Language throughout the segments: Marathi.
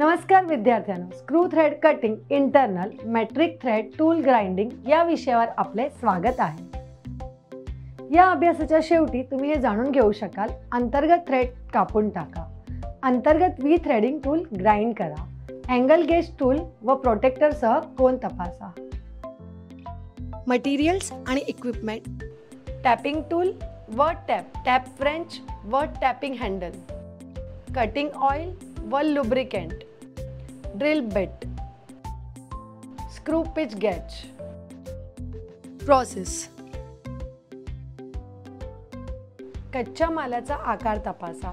नमस्कार विद्यार्थ्यांनो, screw thread cutting internal metric thread tool grinding या विषयावर आपले स्वागत आहे। या अभ्यासाच्या शेवटी तुम्ही हे जाणून घेऊ शकाल, अंतर्गत थ्रेड कापून टाका, अंतर्गत व्ही थ्रेडिंग टूल ग्राइंड करा, अँगल गेज टूल व प्रोटेक्टर सह कोन तपासा, मटेरियल्स आणि इक्विपमेंट, टॅपिंग टूल व टॅप फ्रेंच व टॅपिंग हँडल, कटिंग ऑइल व lubricant, drill bit, screw pitch gauge, process, कच्च्या मालाचा आकार तपासा,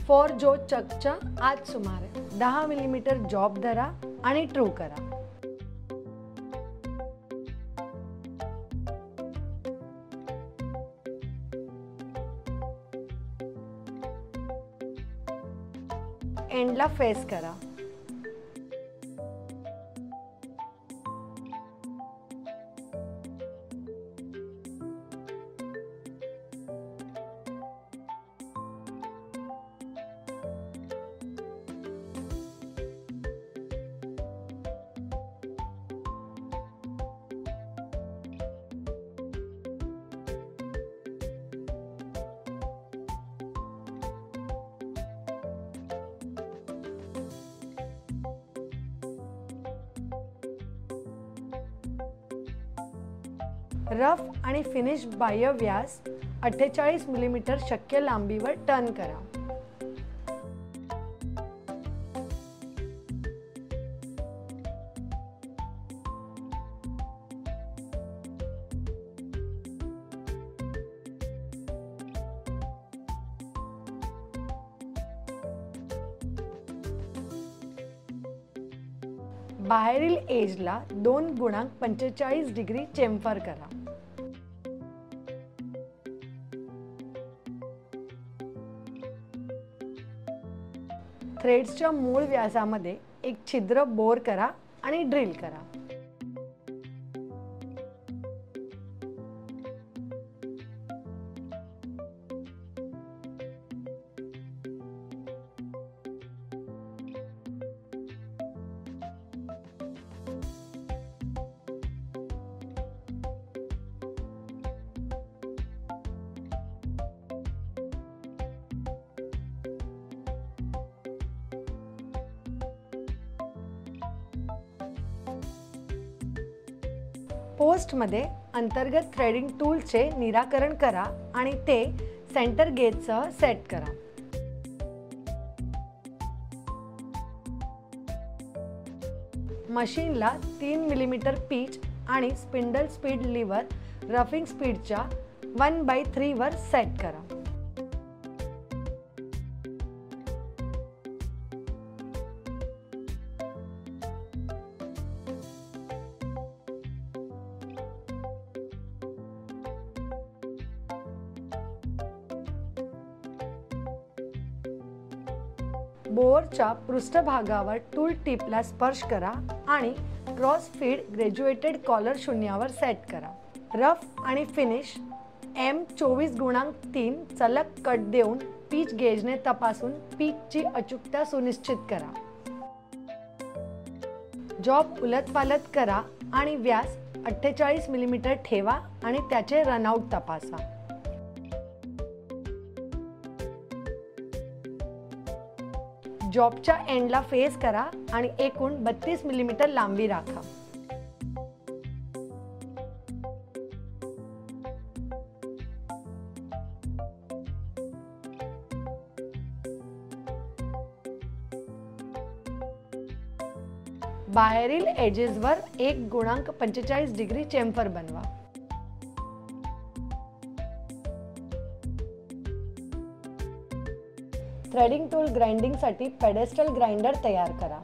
फोर जो चकच्या आत सुमारे 10 मिलीमीटर जॉब धरा आणि ट्रू करा। एंडला फेस करा, रफ आणि फिनिश बाह्य व्यास 48 मिलीमीटर शक्य लांबीवर टर्न करा। बाहेरील एजला 2.45 डिग्री चेम्फर करा। थ्रेड्सच्या मूळ व्यासामध्ये एक छिद्र बोर करा आणि ड्रिल करा। पोस्टमध्ये अंतर्गत थ्रेडिंग टूलचे निराकरण करा आणि ते सेंटर गेजसह सेट करा। मशीनला 3 मिलीमीटर पिच आणि स्पिंडल स्पीड लीव्हर रफिंग स्पीडच्या 1/3 वर सेट करा। बोअरच्या पृष्ठभागावर टूल टिपला स्पर्श करा आणि क्रॉस फीड ग्रॅज्युएटेड कॉलर शून्यावर सेट करा। रफ आणि फिनिश M24.3 सलग कट देऊन पीच गेजने तपासून पीचची अचूकता सुनिश्चित करा। जॉब उलटपालट करा आणि व्यास 48 मिलीमीटर ठेवा आणि त्याचे रनआउट तपासा। जॉबच्या एंडला फेस करा आणि एकूण 32 मिलीमीटर लांबी राखा। बाहेरील एजेसवर 1.45 डिग्री चेम्फर बनवा। थ्रेडिंग टूल ग्राइंडिंग साठी पेडेस्टल ग्राइंडर तयार करा।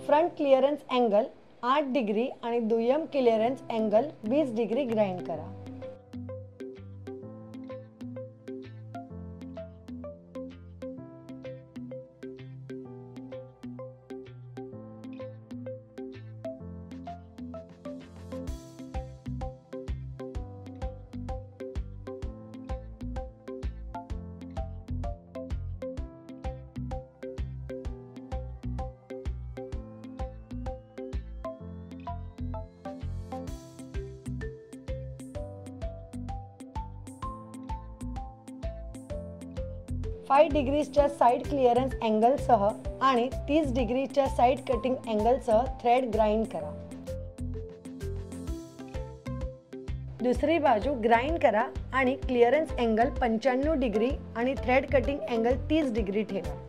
फ्रंट क्लिअरन्स अँगल 8 डिग्री आणि दुय्यम क्लिअरन्स अँगल 20 डिग्री ग्राइंड करा। फाइव डिग्रीजच्या साइड क्लिअरन्स अँगलसह आणि 30 डिग्रीच्या साइड कटिंग अँगलसह थ्रेड ग्राइंड करा। दुसरी बाजू ग्राइंड करा आणि क्लिअरन्स अँगल 95 डिग्री आणि थ्रेड कटिंग अँगल 30 डिग्री ठेवा।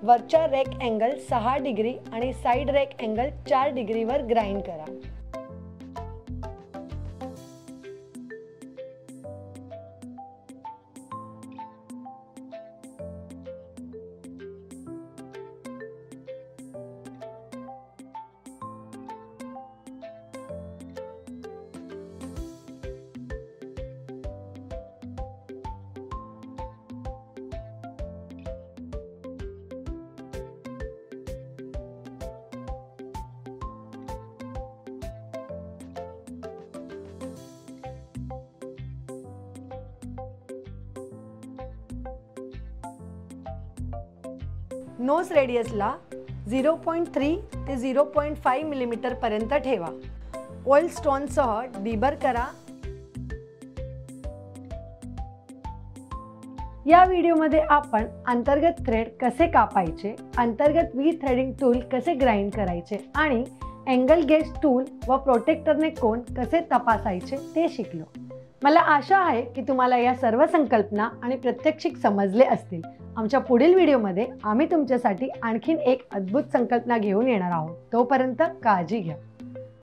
वरच्या रेक अँगल 6 डिग्री आणि साइड रेक अँगल 4 डिग्रीवर ग्राइंड करा। नोज रेडियसला 0.3 ते 0.5 मिलीमीटर पर्यंत ठेवा। ऑइल स्टोनसह डिबर करा। या व्हिडिओमध्ये आपण अंतर्गत थ्रेड कसे कापायचे, अंतर्गत व्ही थ्रेडिंग टूल कसे ग्राइंड करायचे आणि अँगल गेज टूल व प्रोटेक्टरने कोन कसे तपासायचे ते शिकलो। मला आशा आहे की तुम्हाला या सर्व संकल्पना आणि प्रात्यक्षिक समजले असतील। आमच्या पुढील व्हिडिओमध्ये आम्ही तुमच्यासाठी आणखीन एक अद्भुत संकल्पना घेऊन येणार आहोत। तोपर्यंत काळजी घ्या।